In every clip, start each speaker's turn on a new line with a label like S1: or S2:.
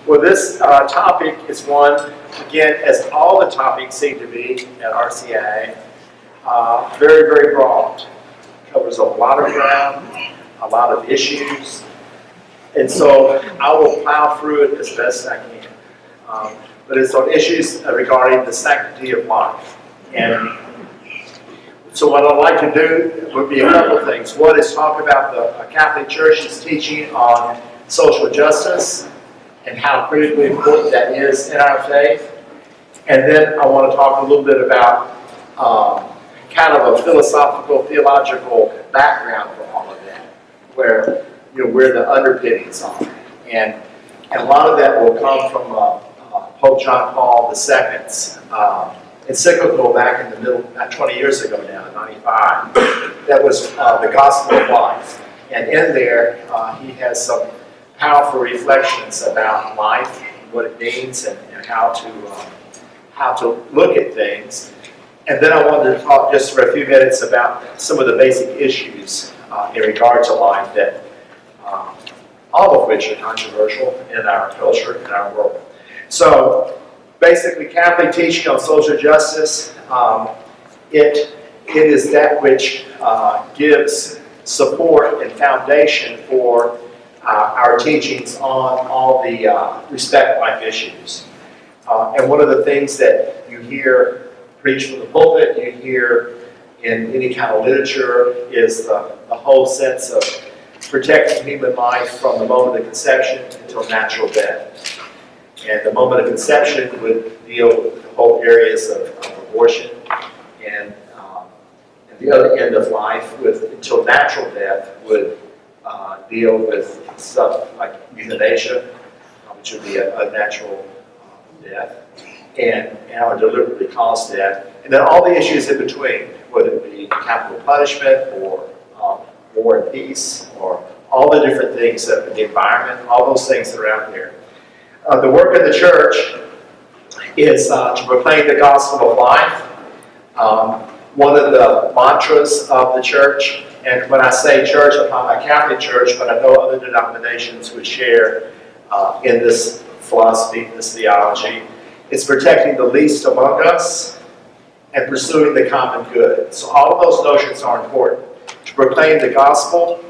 S1: Well, this topic is one, again, as all the topics seem to be at RCA, very, very broad. Covers a lot of ground, a lot of issues, and so I will plow through it as best I can. But it's on issues regarding the sanctity of life. And so what I'd like to do would be a couple of things. One is talk about the Catholic Church's teaching on social justice and how critically important that is in our faith. And then I want to talk a little bit about kind of a philosophical, theological background for all of that, where the underpinnings are. And a lot of that will come from Pope John Paul II's encyclical back in the middle, 20 years ago now, 95. That was the Gospel of Life. And in there, he has some powerful reflections about life, what it means, and how to look at things. And then I wanted to talk just for a few minutes about some of the basic issues in regard to life that, all of which are controversial in our culture, in our world. So, basically, Catholic teaching on social justice, it is that which gives support and foundation for our teachings on all the respect life issues. And one of the things that you hear preached from the pulpit, you hear in any kind of literature, is the whole sense of protecting human life from the moment of conception until natural death. And the moment of conception would deal with the whole areas of abortion, and the other end of life, until natural death, would deal with stuff like euthanasia, which would be a natural death, and how to deliberately cause death, and then all the issues in between, whether it be capital punishment or war and peace, or all the different things, the environment, all those things that are out there. The work of the church is to proclaim the gospel of life. One of the mantras of the church, and when I say church, I'm talking about Catholic Church, but I know other denominations would share in this philosophy, this theology, is protecting the least among us and pursuing the common good. So all of those notions are important. To proclaim the gospel,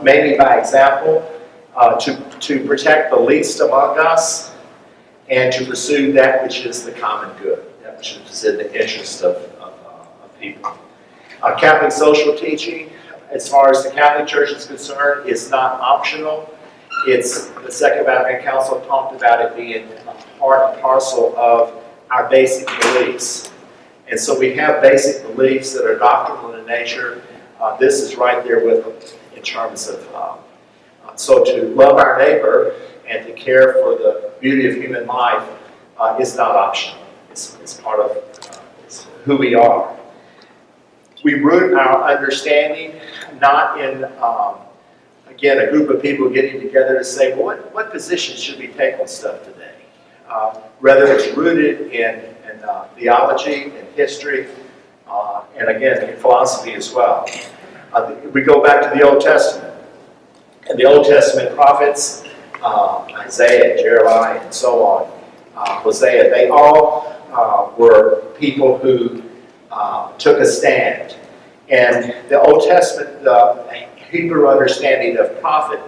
S1: mainly by example, to protect the least among us, and to pursue that which is the common good, that which is in the interest of people. Catholic social teaching, as far as the Catholic Church is concerned, is not optional. It's the Second Vatican Council talked about it being part and parcel of our basic beliefs. And so we have basic beliefs that are doctrinal in nature. This is right there with them in terms of so to love our neighbor and to care for the beauty of human life is not optional. It's part of it's who we are. We root our understanding not in, again, a group of people getting together to say, well, what position should we take on stuff today? Rather, it's rooted in theology and history, and again, in philosophy as well. We go back to the Old Testament. And the Old Testament prophets, Isaiah, Jeremiah, and so on, Hosea, they all were people who took a stand. And the Old Testament, the Hebrew understanding of prophet,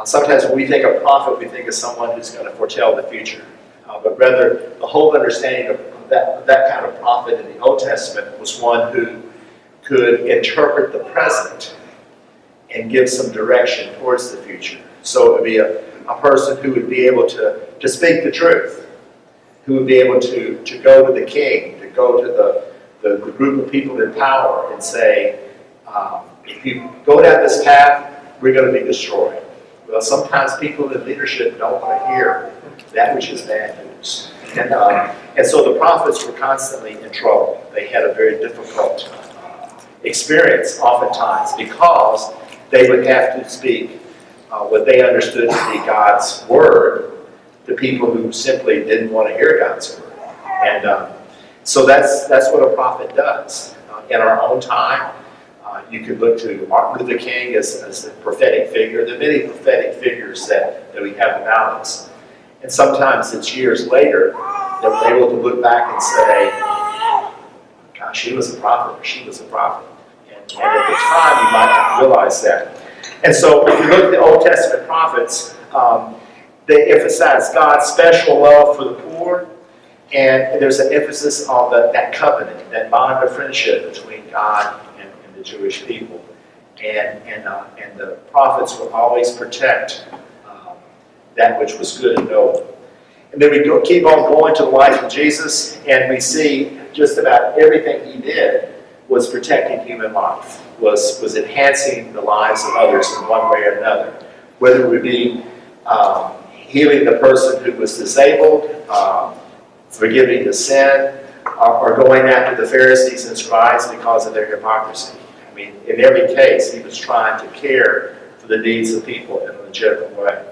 S1: sometimes when we think of prophet, we think of someone who's going to foretell the future. But rather, the whole understanding of that kind of prophet in the Old Testament was one who could interpret the present and give some direction towards the future. So it would be a person who would be able to speak the truth, who would be able to go to the king, to go to the group of people in power and say, if you go down this path, we're going to be destroyed. Well, sometimes people in leadership don't want to hear that which is bad news. And so the prophets were constantly in trouble. They had a very difficult experience oftentimes because they would have to speak what they understood to be God's word to people who simply didn't want to hear God's word. And so that's what a prophet does. In our own time, you could look to Martin Luther King as a prophetic figure. There are many prophetic figures that we have about us. And sometimes it's years later that we're able to look back and say, gosh, she was a prophet, or she was a prophet. And at the time, you might not realize that. And so if you look at the Old Testament prophets, they emphasize God's special love for the poor, and there's an emphasis on that covenant, that bond of friendship between God and the Jewish people. And the prophets will always protect that which was good and noble. And then we keep on going to the life of Jesus, and we see just about everything he did was protecting human life, was enhancing the lives of others in one way or another. Whether it would be healing the person who was disabled, forgiving the sin, or going after the Pharisees and scribes because of their hypocrisy. I mean, in every case, he was trying to care for the needs of people in a legitimate way.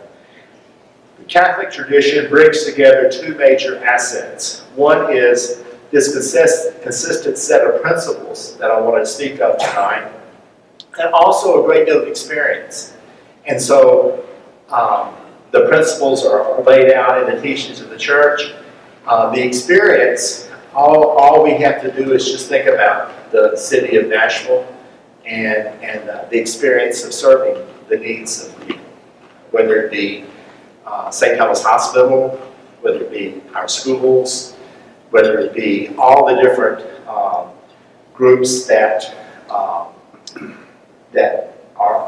S1: The Catholic tradition brings together two major assets. One is this consistent set of principles that I want to speak of tonight, and also a great deal of experience. And so the principles are laid out in the teachings of the church. The experience, all we have to do is just think about the city of Nashville and the experience of serving the needs of people, whether it be St. Thomas Hospital, whether it be our schools, whether it be all the different groups that are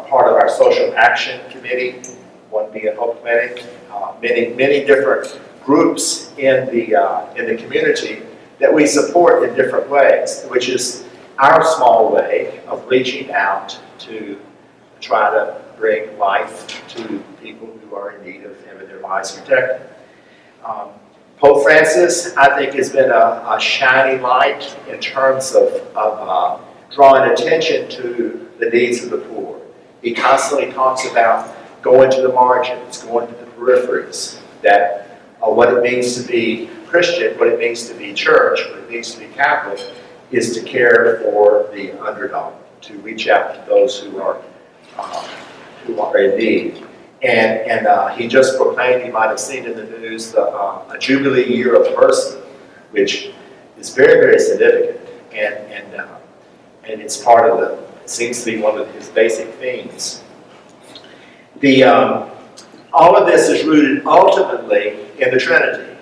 S1: part of our social action committee, one being Hope Clinic, many different groups in the community that we support in different ways, which is our small way of reaching out to try to bring life to people who are in need of having their lives protected. Pope Francis, I think, has been a shining light in terms of drawing attention to the needs of the poor. He constantly talks about going to the margins, going to the peripheries, that what it means to be Christian, what it means to be church, what it means to be Catholic, is to care for the underdog, to reach out to those who are in need. And he just proclaimed, you might have seen in the news, a Jubilee Year of Mercy, which is very, very significant. And it's part of it seems to be one of his basic themes. All of this is rooted ultimately in the Trinity.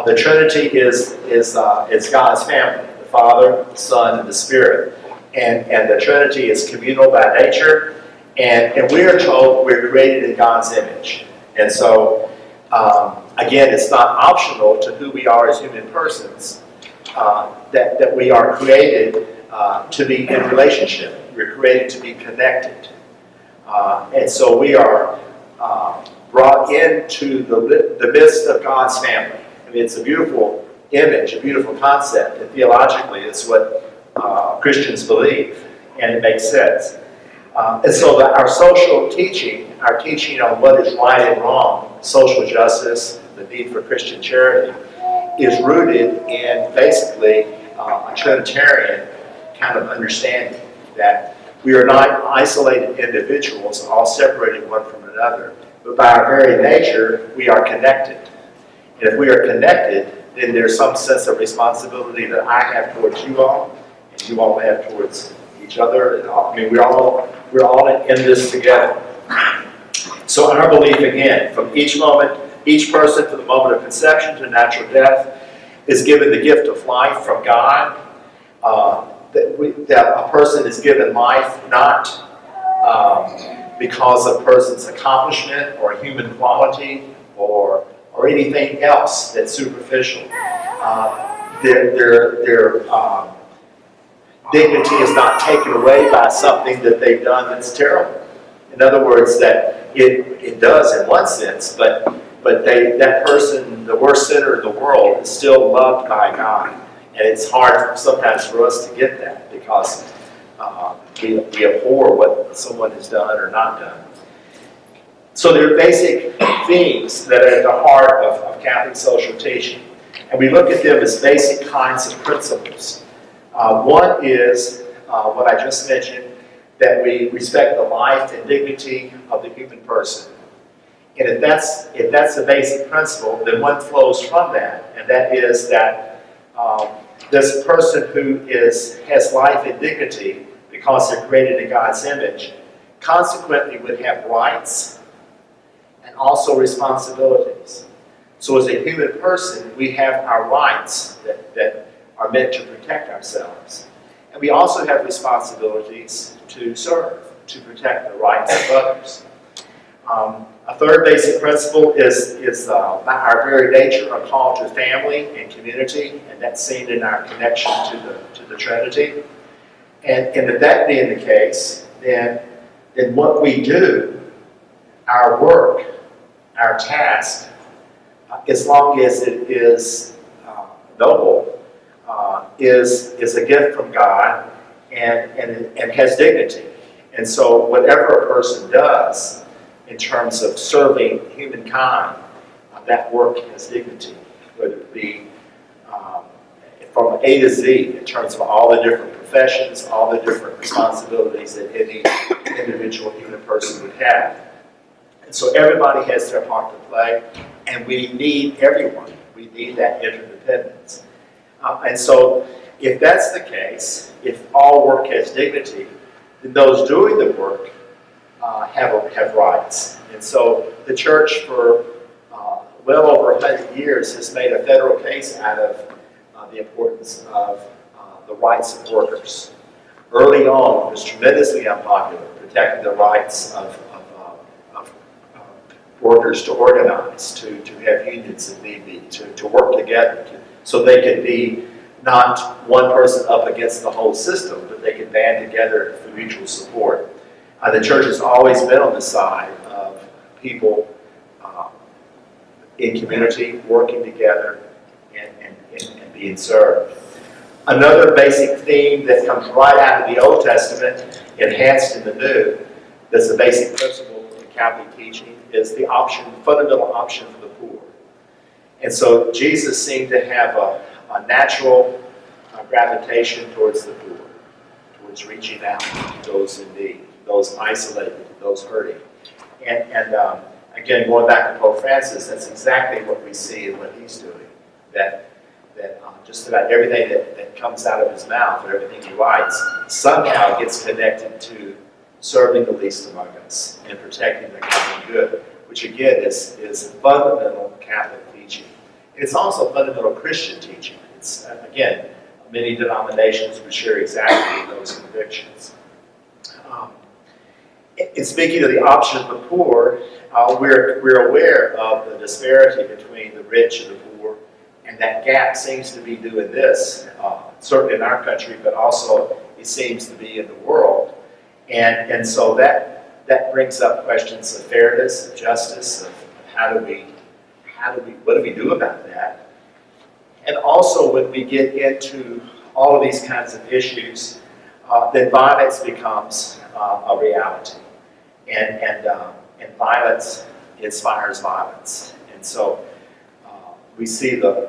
S1: The Trinity is God's family, the Father, the Son, and the Spirit. And the Trinity is communal by nature. And we are told we're created in God's image. And so, again, it's not optional to who we are as human persons, that we are created to be in relationship. We're created to be connected. And so we are brought into the midst of God's family. I mean, it's a beautiful image, a beautiful concept, and theologically it's what Christians believe, and it makes sense. And so our social teaching, our teaching on what is right and wrong, social justice, the need for Christian charity, is rooted in basically a Trinitarian kind of understanding that we are not isolated individuals, all separated one from another, but by our very nature, we are connected. And if we are connected, then there's some sense of responsibility that I have towards you all, and you all have towards each other. And I mean, we're all in this together. So our belief, again, from each moment, each person from the moment of conception to natural death is given the gift of life from God. That a person is given life not because of a person's accomplishment or human quality or anything else that's superficial. Their dignity is not taken away by something that they've done that's terrible. In other words, that it does in one sense, but that person, the worst sinner in the world, is still loved by God. And it's hard sometimes for us to get that because we abhor what someone has done or not done. So there are basic themes that are at the heart of Catholic social teaching. And we look at them as basic kinds of principles. One is what I just mentioned, that we respect the life and dignity of the human person. And if that's the basic principle, then one flows from that, and that is that this person who has life and dignity because they're created in God's image, consequently would have rights and also responsibilities. So as a human person, we have our rights that are meant to protect ourselves. And we also have responsibilities to serve, to protect the rights of others. A third basic principle is our very nature, a call to family and community, and that's seen in our connection to the Trinity. And if that being the case, then what we do, our work, our task, as long as it is noble, is a gift from God and has dignity. And so whatever a person does in terms of serving humankind, that work has dignity, whether it be from A to Z in terms of all the different professions, all the different responsibilities that any individual human person would have. And so everybody has their part to play, and we need everyone. We need that interdependence. And so if that's the case, if all work has dignity, then those doing the work have rights. And so the church for well over 100 years has made a federal case out of the importance of the rights of workers. Early on, it was tremendously unpopular, protecting the rights of workers to organize, to have unions if need be, to work together, so they could be not one person up against the whole system, but they could band together for mutual support. The church has always been on the side of people in community working together and being served. Another basic theme that comes right out of the Old Testament, enhanced in the New, that's a basic principle in Catholic teaching, is the fundamental option for the poor. And so Jesus seemed to have a natural gravitation towards the poor, towards reaching out to those in need, those isolated, those hurting. And again, going back to Pope Francis, that's exactly what we see in what he's doing. That just about everything that comes out of his mouth, or everything he writes, somehow gets connected to serving the least among us and protecting the common good, which again is fundamental Catholic teaching. It's also fundamental Christian teaching. It's, again, many denominations would share exactly those convictions. In speaking of the option of the poor, we're aware of the disparity between the rich and the poor, and that gap seems to be doing this, certainly in our country, but also it seems to be in the world. And so that brings up questions of fairness, of justice, of what do we do about that? And also when we get into all of these kinds of issues, then violence becomes a reality. And violence inspires violence. And so we see the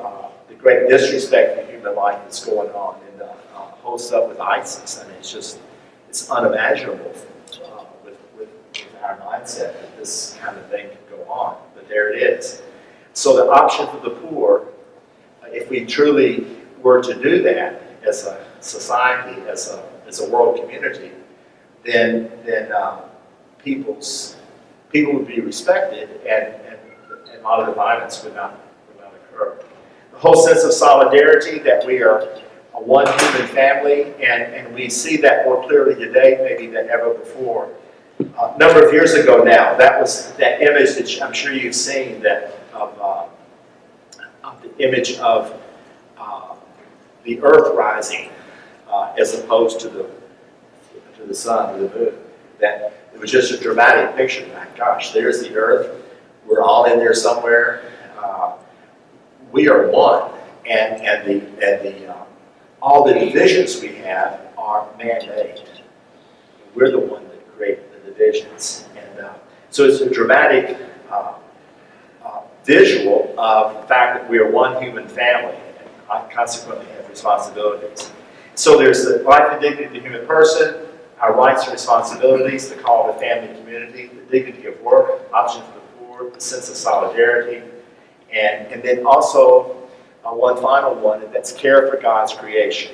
S1: great disrespect for human life that's going on in the whole stuff with ISIS. I mean, it's unimaginable with our mindset that this kind of thing could go on, but there it is. So the option for the poor, if we truly were to do that as a society, as a world community, then people would be respected, and a lot of the violence would not occur. The whole sense of solidarity, that we are a one human family, and we see that more clearly today maybe than ever before. A number of years ago now, that was that image that I'm sure you've seen, of the image of the earth rising as opposed to the sun or the moon. That it was just a dramatic picture. My gosh, there's the earth. We're all in there somewhere. We are one, and all the divisions we have are man-made. We're the one that create the divisions, and so it's a dramatic visual of the fact that we are one human family, and consequently have responsibilities. So there's the life and dignity of the human person, our rights and responsibilities, the call of the family community, the dignity of work, options for the poor, support, the sense of solidarity, and then also one final one, and that's care for God's creation.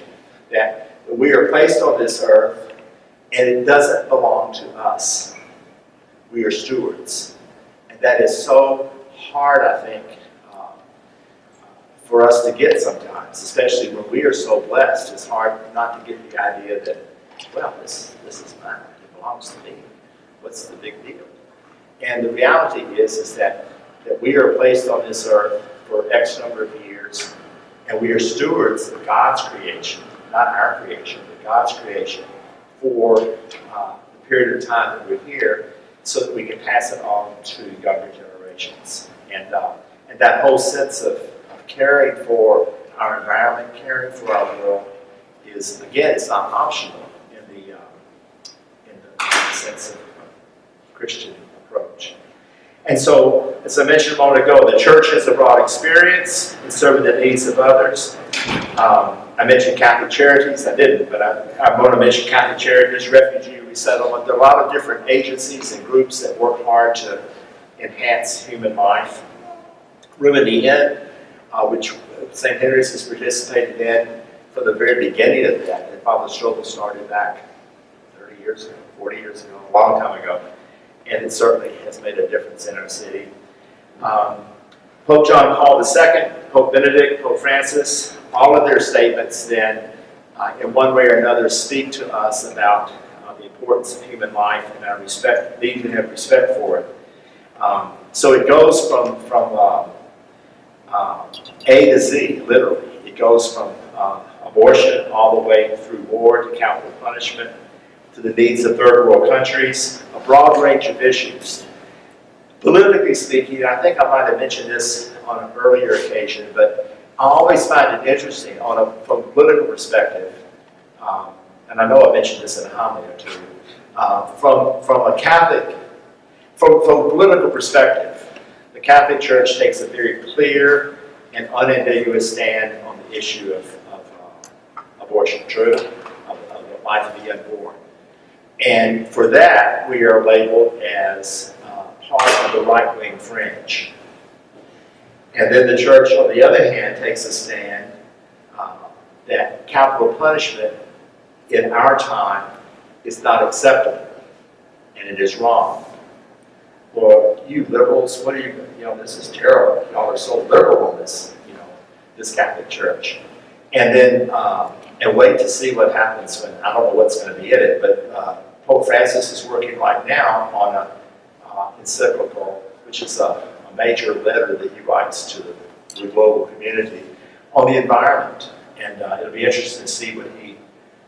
S1: That we are placed on this earth, and it doesn't belong to us. We are stewards. And that is so hard, I think, for us to get sometimes, especially when we are so blessed. It's hard not to get the idea that, well, this is mine. It belongs to me. What's the big deal? And the reality is that we are placed on this earth for X number of years, and we are stewards of God's creation, not our creation, but God's creation, for the period of time that we're here, so that we can pass it on to younger generations. And that whole sense of caring for our environment, caring for our world is, again, it's not optional in the sense of Christian approach. And so, as I mentioned a moment ago, the church has a broad experience in serving the needs of others. I mentioned Catholic Charities. I didn't, but I'm going to mention Catholic Charities, Refugee Resettlement. There are a lot of different agencies and groups that work hard to enhance human life. Room in the Inn, which St. Henry's has participated in from the very beginning of that. And Father Strobel started back 30 years ago, 40 years ago, a long time ago. And it certainly has made a difference in our city. Pope John Paul II, Pope Benedict, Pope Francis, all of their statements then, in one way or another, speak to us about the importance of human life and our respect, need to have respect for it. So it goes from A to Z, literally. It goes from abortion all the way through war to capital punishment, to the needs of third world countries, a broad range of issues. Politically speaking, I think I might have mentioned this on an earlier occasion, but I always find it interesting from a political perspective, and I know I mentioned this in a homily or two, from a political perspective, the Catholic Church takes a very clear and unambiguous stand on the issue of abortion, true, of the life of the unborn. And for that, we are labeled as part of the right-wing fringe. And then the church, on the other hand, takes a stand that capital punishment in our time is not acceptable, and it is wrong. Well, you liberals, what are you, this is terrible. Y'all are so liberal in this, this Catholic Church. And then, and wait to see what happens when, I don't know what's going to be in it, but Pope Francis is working right now on an encyclical, which is a major letter that he writes to the global community on the environment. And it'll be interesting to see what he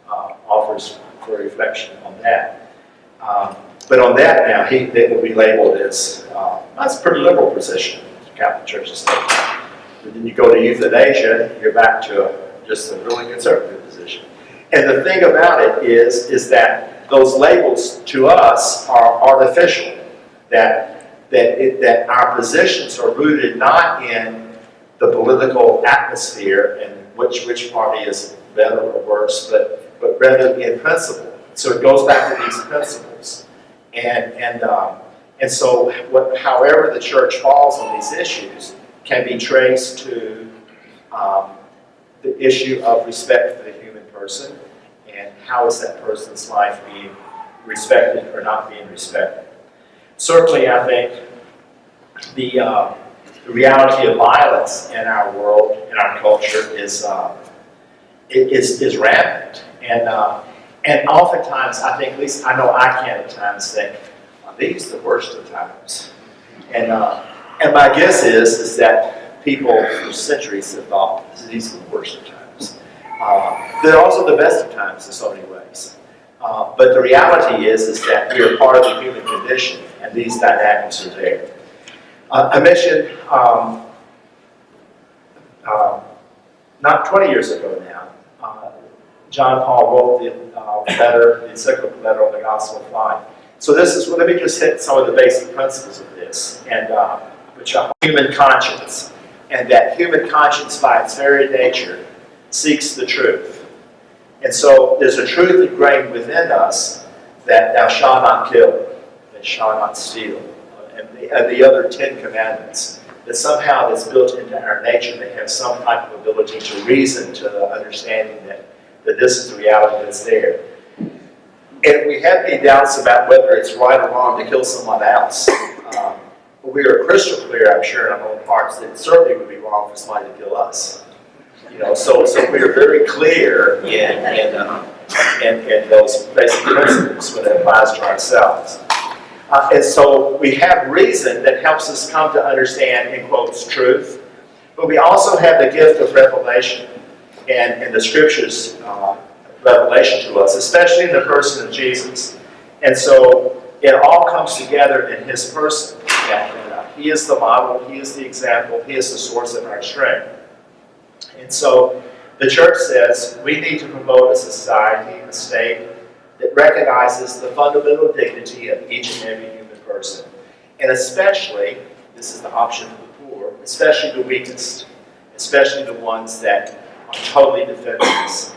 S1: offers for reflection on that. But on that now, they will be labeled as, that's a pretty liberal position, the Catholic Church is taking. But then you go to euthanasia, you're back to just a really conservative position. And the thing about it is that those labels to us are artificial, that our positions are rooted not in the political atmosphere and which party is better or worse, but rather in principle. So it goes back to these principles. And so however the church falls on these issues can be traced to the issue of respect for the human person and how is that person's life being respected or not being respected. Certainly, I think the reality of violence in our world, in our culture, is rampant. And oftentimes, I think, at least I know I can at times think, these are the worst of times. And my guess is that people for centuries have thought these are the worst of times. They're also the best of times in so many ways. But the reality is that we are part of the human condition, and these dynamics are there. I mentioned, not 20 years ago now, John Paul wrote the encyclical letter on the gospel of life. So let me just hit some of the basic principles of this, and which are human conscience, and that human conscience by its very nature seeks the truth. And so there's a truth ingrained within us that thou shalt not kill, thou shalt not steal. And the other 10 commandments, that somehow that's built into our nature, they have some type of ability to reason, to understanding that this is the reality that's there. And if we have any doubts about whether it's right or wrong to kill someone else, we are crystal clear, I'm sure, in our own hearts that it certainly would be wrong for somebody to kill us. So we are very clear in those basic principles when it applies to ourselves. And so we have reason that helps us come to understand, in quotes, truth, but we also have the gift of revelation and the Scriptures' revelation to us, especially in the person of Jesus. And so it all comes together in His person. He is the model, He is the example, He is the source of our strength. And so the church says we need to promote a society, a state, that recognizes the fundamental dignity of each and every human person. And especially, this is the option for the poor, especially the weakest, especially the ones that are totally defenseless.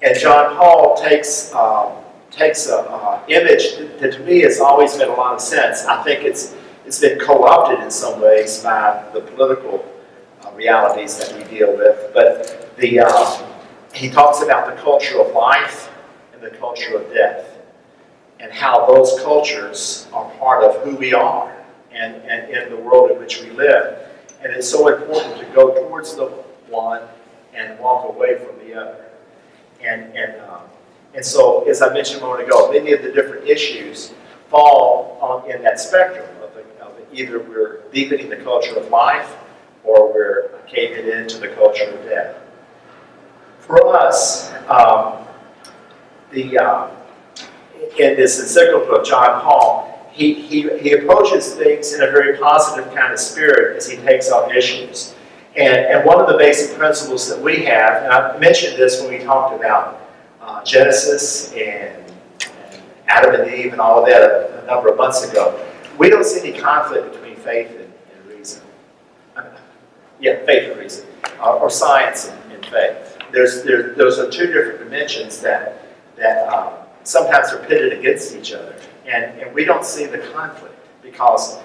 S1: And John Paul takes an image that to me has always made a lot of sense. I think it's been co-opted in some ways by the political realities that we deal with. But he talks about the culture of life and the culture of death, and how those cultures are part of who we are and in the world in which we live. And it's so important to go towards the one and walk away from the other. And so, as I mentioned a moment ago, many of the different issues fall in that spectrum of either we're deepening the culture of life or we're caving into the culture of death. For us, in this encyclical of John Paul, he approaches things in a very positive kind of spirit as he takes on issues. And one of the basic principles that we have, and I mentioned this when we talked about Genesis and Adam and Eve and all of that a number of months ago, we don't see any conflict between faith and reason. Faith and reason, or science and faith. Those are two different dimensions that sometimes are pitted against each other. And we don't see the conflict because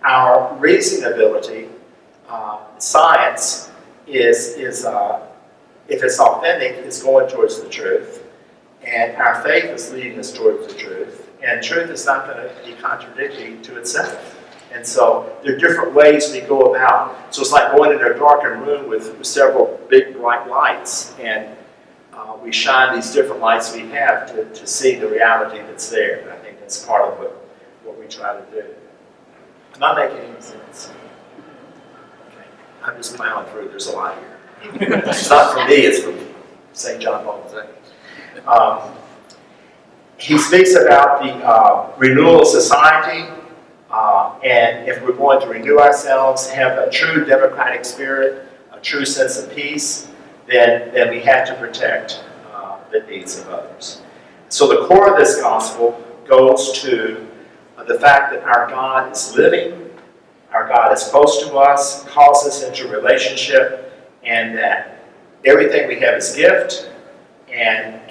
S1: our reasoning ability, science, is if it's authentic, it's going towards the truth. And our faith is leading us towards the truth. And truth is not going to be contradictory to itself. And so there are different ways we go about. So it's like going into a darkened room with several big bright lights. And we shine these different lights we have to see the reality that's there. And I think that's part of what we try to do. Am I making any sense? Okay. I'm just plowing through. There's a lot here. It's not from me, it's from St. John Paul II. He speaks about the renewal of society, and if we're going to renew ourselves, have a true democratic spirit, a true sense of peace, then we have to protect the needs of others. So the core of this gospel goes to the fact that our God is living, our God is close to us, calls us into relationship, and that everything we have is gift, and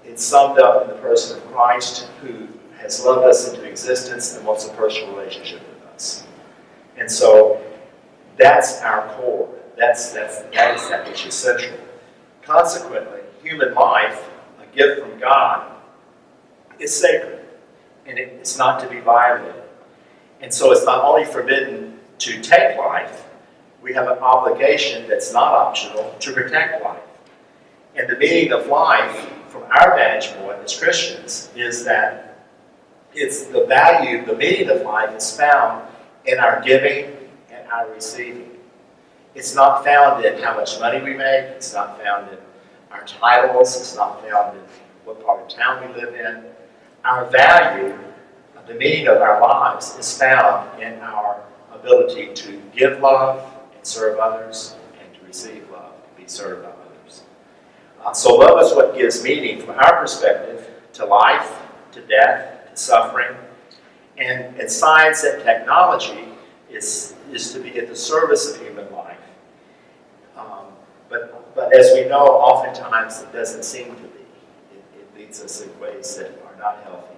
S1: it's summed up in the person of Christ, who has loved us into existence and wants a personal relationship with us. And so that's our core. That is that which is central. Consequently, human life, a gift from God, is sacred, and it's not to be violated. And so it's not only forbidden to take life, we have an obligation that's not optional to protect life. And the meaning of life, from our vantage point as Christians, is that it's the value, the meaning of life is found in our giving and our receiving. It's not found in how much money we make. It's not found in our titles. It's not found in what part of town we live in. Our value, the meaning of our lives, is found in our ability to give love and serve others, and to receive love and be served by others. So love is what gives meaning from our perspective to life, to death, to suffering. And science and technology is to be at the service of human life. But as we know, oftentimes it doesn't seem to be. It leads us in ways that are not healthy.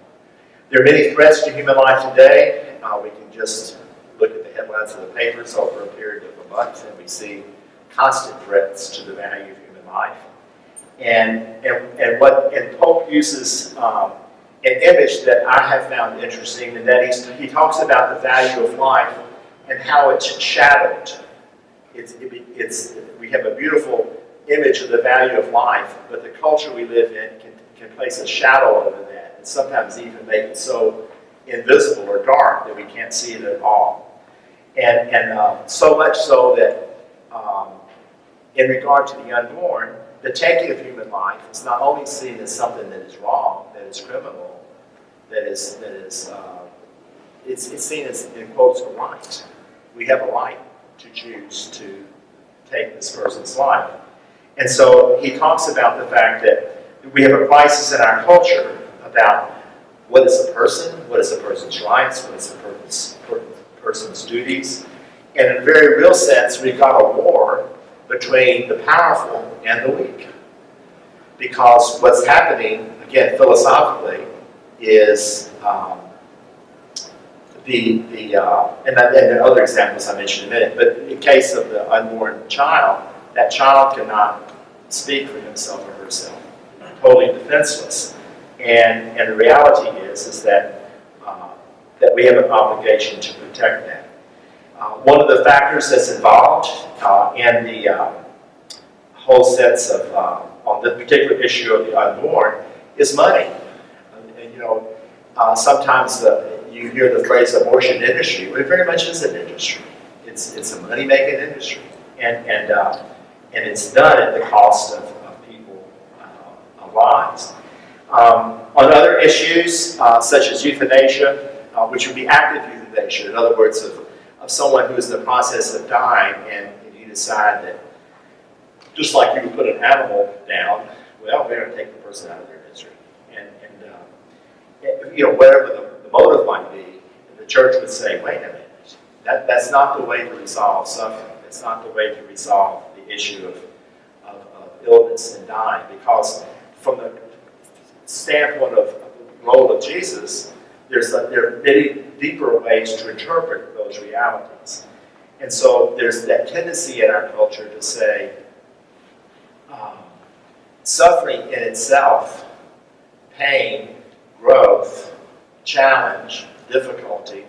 S1: There are many threats to human life today. We can just look at the headlines of the papers over a period of a month, and we see constant threats to the value of human life. And Pope uses an image that I have found interesting, and that he talks about the value of life and how it's shadowed. We have a beautiful image of the value of life, but the culture we live in can place a shadow over that, and sometimes even make it so invisible or dark that we can't see it at all. And so much so that in regard to the unborn, the taking of human life is not only seen as something that is wrong, that is criminal, it's seen as, in quotes, a right. We have a right to choose to take this person's life. And so he talks about the fact that we have a crisis in our culture about what is a person, what is a person's rights, what is a person's duties. And in a very real sense, we've got a war between the powerful and the weak. Because what's happening, again, philosophically, is and the other examples I mentioned in a minute, but in case of the unborn child, that child cannot speak for himself or herself, totally defenseless. And the reality is that we have an obligation to protect that. One of the factors that's involved in the whole sense of, on the particular issue of the unborn, is money. And you know, sometimes you hear the phrase abortion industry, but it very much is an industry. It's a money-making industry. And it's done at the cost of people's lives. On other issues, such as euthanasia, which would be active euthanasia, in other words, of someone who is in the process of dying, and you decide that, just like you would put an animal down, well, we're going to take the person out of their misery. And you know, whatever the motive might be, the church would say, wait a minute, that's not the way to resolve suffering. That's not the way to resolve the issue of illness and dying, because from the standpoint of the role of Jesus, there are many deeper ways to interpret those realities. And so there's that tendency in our culture to say, suffering in itself, pain, growth, challenge, difficulty,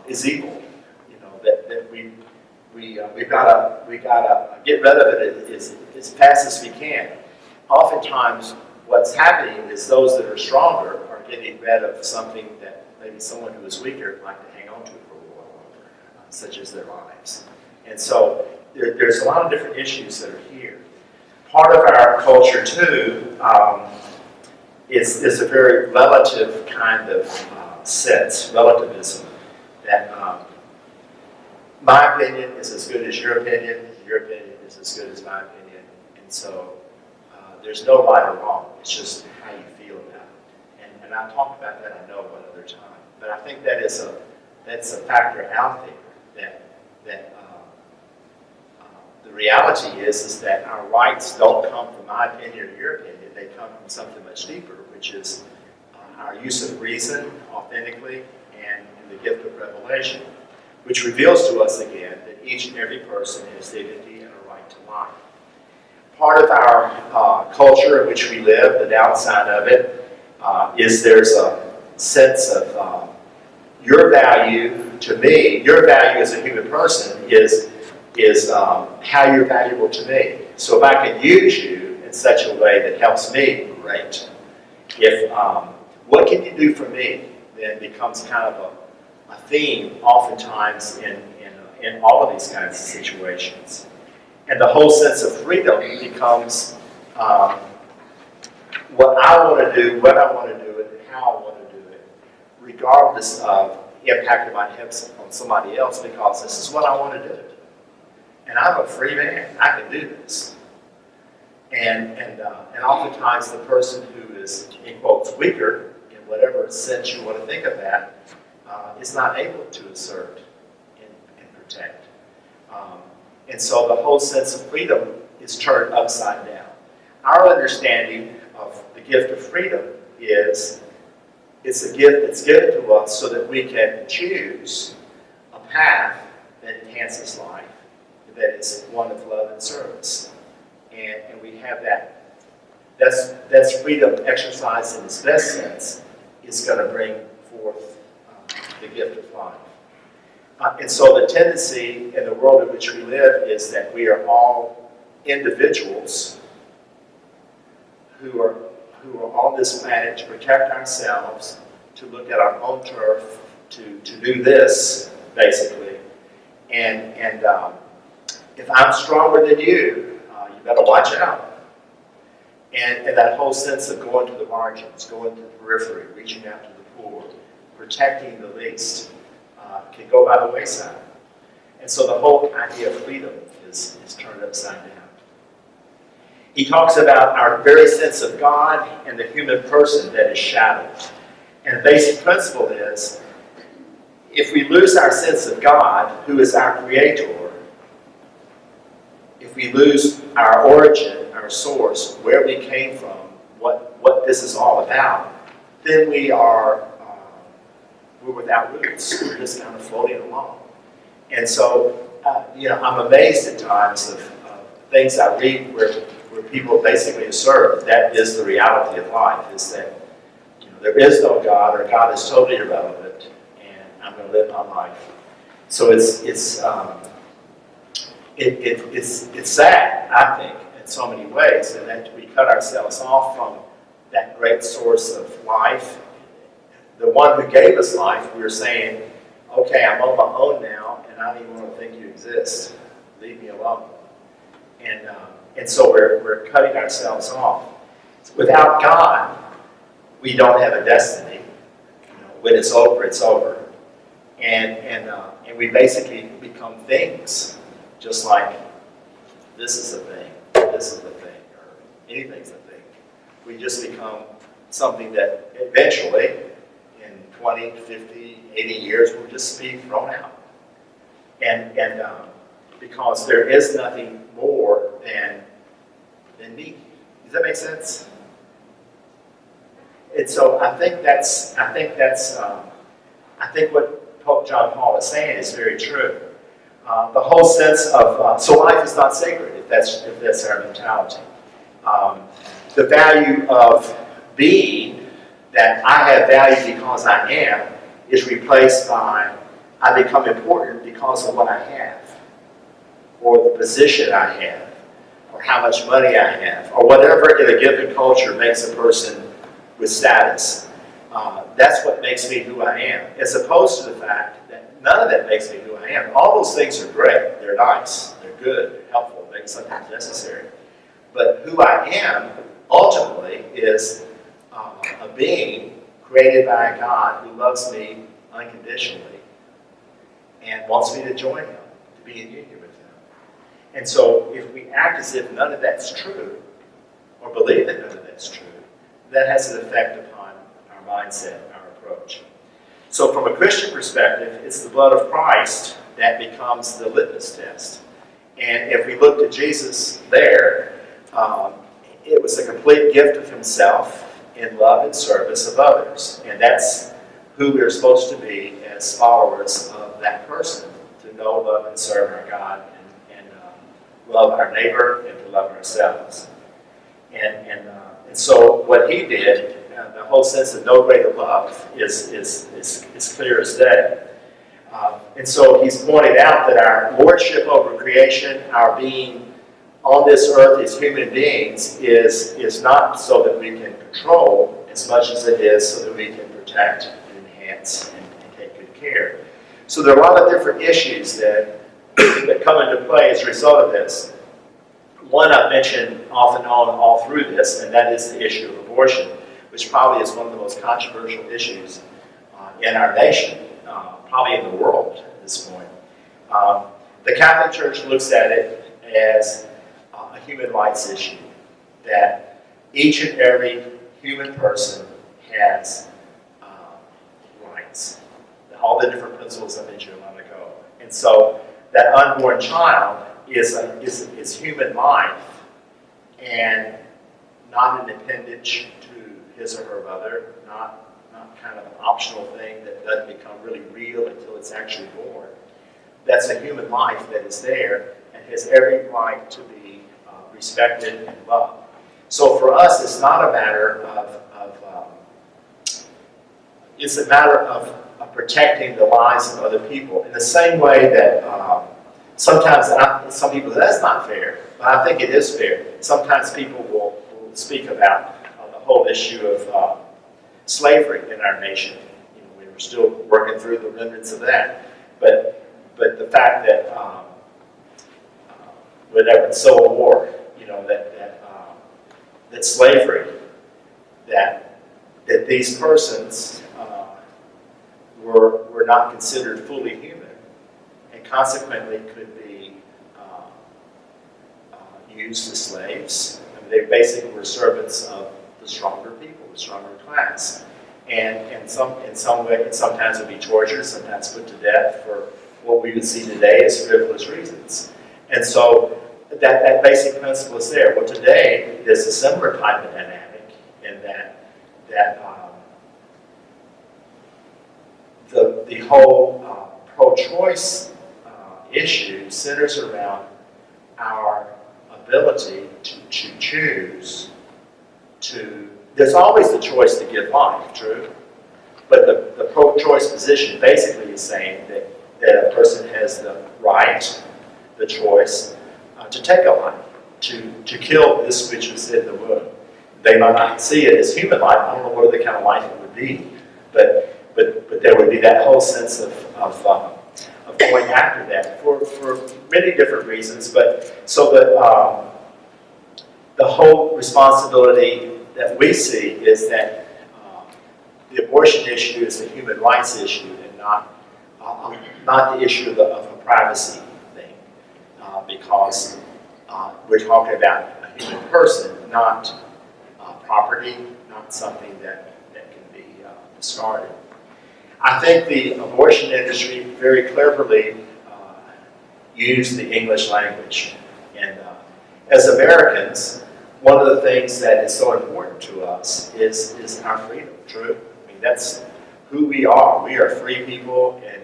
S1: is evil. You know, that we've got to get rid of it as fast as we can. Oftentimes, what's happening is those that are stronger are getting rid of something that maybe someone who is weaker would like to hang on to for a while longer, such as their lives. And so there's a lot of different issues that are here. Part of our culture, too, is a very relative kind of sense, relativism, that my opinion is as good as your opinion is as good as my opinion, and so there's no right or wrong, it's just how you feel about it. And I'll talk about that, I know, one other time. But I think that's a factor out there, that the reality is that our rights don't come from my opinion or your opinion, they come from something much deeper, which is our use of reason authentically and the gift of revelation, which reveals to us again that each and every person has dignity and a right to life. Part of our culture in which we live, the downside of it, is there's a sense of your value to me, your value as a human person is how you're valuable to me. So if I can use you in such a way that helps me, great. If what can you do for me, then becomes kind of a theme oftentimes in all of these kinds of situations. And the whole sense of freedom becomes what I want to do, when I want to do it, and how I want to do it, regardless of the impact it might have on somebody else, because this is what I want to do. And I'm a free man. I can do this. And oftentimes the person who is, in quotes, weaker, in whatever sense you want to think of that, is not able to assert and protect. And so the whole sense of freedom is turned upside down. Our understanding of the gift of freedom is It's a gift that's given to us so that we can choose a path that enhances life, that is one of love and service. And we have that. That's freedom exercised in its best sense is going to bring forth the gift of life. And so the tendency in the world in which we live is that we are all individuals who are on this planet to protect ourselves, to look at our own turf, to do this, basically. And if I'm stronger than you, you better watch out. And that whole sense of going to the margins, going to the periphery, reaching out to the poor, protecting the least, can go by the wayside. And so the whole idea of freedom is turned upside down. He talks about our very sense of God and the human person that is shadowed. And the basic principle is, if we lose our sense of God, who is our creator, if we lose our origin, our source, where we came from, what this is all about, then we're without roots. We're just kind of floating along. And so, I'm amazed at times of things I read where people basically assert that is the reality of life, is that there is no God, or God is totally irrelevant, and I'm going to live my life. So it's sad, I think, in so many ways, and that we cut ourselves off from that great source of life. The one who gave us life, we're saying, okay, I'm on my own now, and I don't even want to think you exist. Leave me alone. And so we're cutting ourselves off. Without God, we don't have a destiny. When it's over, it's over. And we basically become things, just like this is a thing, this is a thing, or anything's a thing. We just become something that eventually, in 20, 50, 80 years, will just be thrown out. And because there is nothing more than me. Does that make sense? And so I think what Pope John Paul is saying is very true. The whole sense of so life is not sacred if that's our mentality. The value of being, that I have value because I am, is replaced by I become important because of what I have, or the position I have, or how much money I have, or whatever in a given culture makes a person with status. That's what makes me who I am, as opposed to the fact that none of that makes me who I am. All those things are great, they're nice, they're good, they're helpful, maybe sometimes necessary. But who I am, ultimately, is a being created by a God who loves me unconditionally and wants me to join him, to be in union with him. And so if we act as if none of that's true, or believe that none of that's true, that has an effect upon our mindset, our approach. So from a Christian perspective, it's the blood of Christ that becomes the litmus test. And if we look to Jesus there, it was a complete gift of himself in love and service of others. And that's who we're supposed to be as followers of that person, to know, love, and serve our God, and love our neighbor, and to love ourselves. And so what he did, the whole sense of no greater love is clear as day. And so he's pointed out that our lordship over creation, our being on this earth as human beings, is not so that we can control as much as it is so that we can protect and enhance and take good care. So there are a lot of different issues that come into play as a result of this. One I've mentioned off and on all through this, and that is the issue of abortion, which probably is one of the most controversial issues in our nation, probably in the world at this point. The Catholic Church looks at it as a human rights issue, that each and every human person has rights, all the different principles I mentioned a moment ago. And so that unborn child is human life, and not an appendage to his or her mother, not not kind of an optional thing that doesn't become really real until it's actually born. That's a human life that is there and has every right to be respected and loved. So for us, it's not a matter it's a matter of protecting the lives of other people in the same way that sometimes, some people, that's not fair, but I think it is fair. Sometimes people will speak about the whole issue of slavery in our nation. You know, we're still working through the remnants of that. But the fact that whatever, Civil War, you know, that slavery, that these persons were not considered fully human, and consequently could be used as slaves. I mean, they basically were servants of the stronger people, the stronger class, and in some way, sometimes would be tortured, sometimes put to death for what we would see today as frivolous reasons. And so that basic principle is there. Well, today there's a similar type of dynamic in that the whole pro-choice issue centers around our ability to choose to. There's always the choice to give life, true? But the pro-choice position basically is saying that a person has the right, the choice, to take a life, to kill this which is in the womb. They might not see it as human life. I don't know what other kind of life it would be, but there would be that whole sense of going after that for many different reasons. But so that the whole responsibility that we see is that the abortion issue is a human rights issue and not the issue of a privacy thing, because we're talking about a human person, not property, not something that can be discarded. I think the abortion industry very cleverly used the English language. And as Americans, one of the things that is so important to us is our freedom, true? I mean, that's who we are. We are free people, and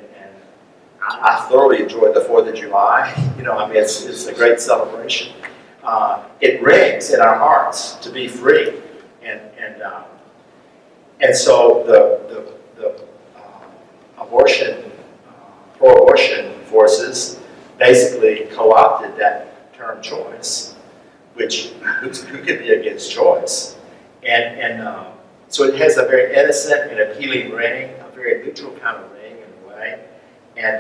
S1: I thoroughly enjoyed the 4th of July. You know, I mean, it's a great celebration. It rings in our hearts to be free. And so the pro-abortion forces basically co-opted that term choice, which who could be against choice? And so it has a very innocent and appealing ring, a very neutral kind of ring in a way. And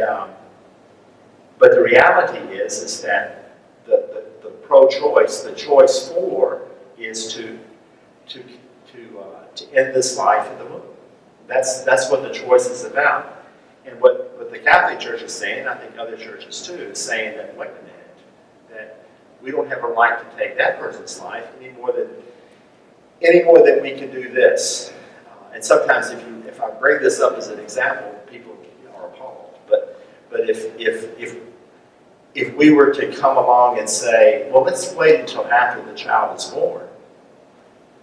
S1: but the reality is that the pro-choice, the choice for, is to end this life in the womb. That's what the choice is about. And what the Catholic Church is saying, I think other churches too, is saying that, wait a minute, that we don't have a right to take that person's life any more than we can do this. And sometimes if I bring this up as an example, people are appalled. But if we were to come along and say, well, let's wait until after the child is born,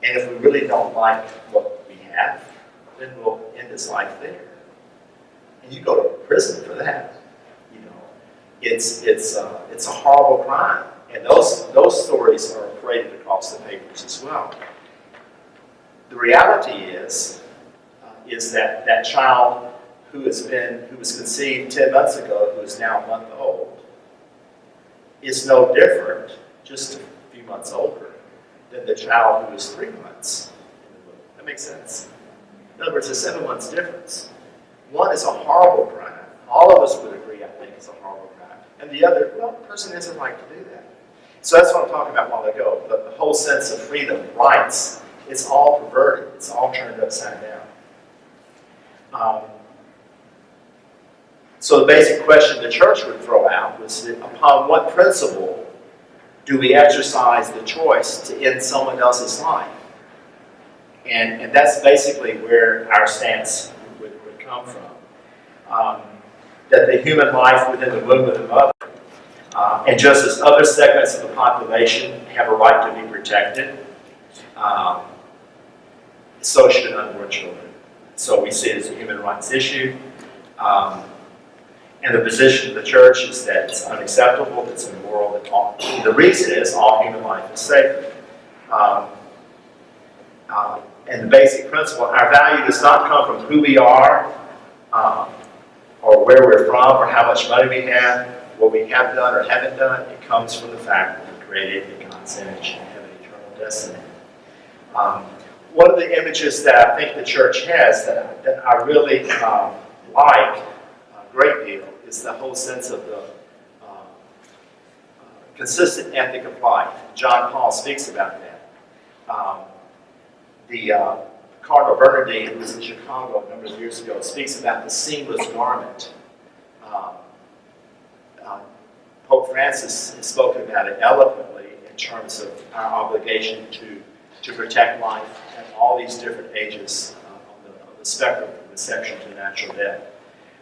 S1: and if we really don't like what we have, then we'll end his life there. And you go to prison for that. You know, it's a horrible crime, and those stories are paraded across the papers as well. The reality is that child who was conceived 10 months ago, who is now a month old, is no different, just a few months older, than the child who was 3 months in the womb. That makes sense. In other words, there's 7 months difference. One is a horrible crime. All of us would agree, I think, it's a horrible crime. And the other, well, the person has a right to do that. So that's what I'm talking about a while ago. The whole sense of freedom, rights, it's all perverted. It's all turned upside down. So the basic question the church would throw out was that upon what principle do we exercise the choice to end someone else's life? And that's basically where our stance would come from. That the human life within the womb of the mother, and just as other segments of the population have a right to be protected, so should unborn children. So we see it as a human rights issue. And the position of the church is that it's unacceptable, it's immoral, the reason is all human life is sacred. And the basic principle, our value does not come from who we are, or where we're from, or how much money we have, what we have done or haven't done. It comes from the fact that we're created in God's image and have an eternal destiny. One of the images that I think the church has that I really like a great deal is the whole sense of the consistent ethic of life. John Paul speaks about that. Cardinal Bernardine, who was in Chicago a number of years ago, speaks about the seamless garment. Pope Francis has spoken about it eloquently in terms of our obligation to protect life at all these different ages on the spectrum from conception to natural death.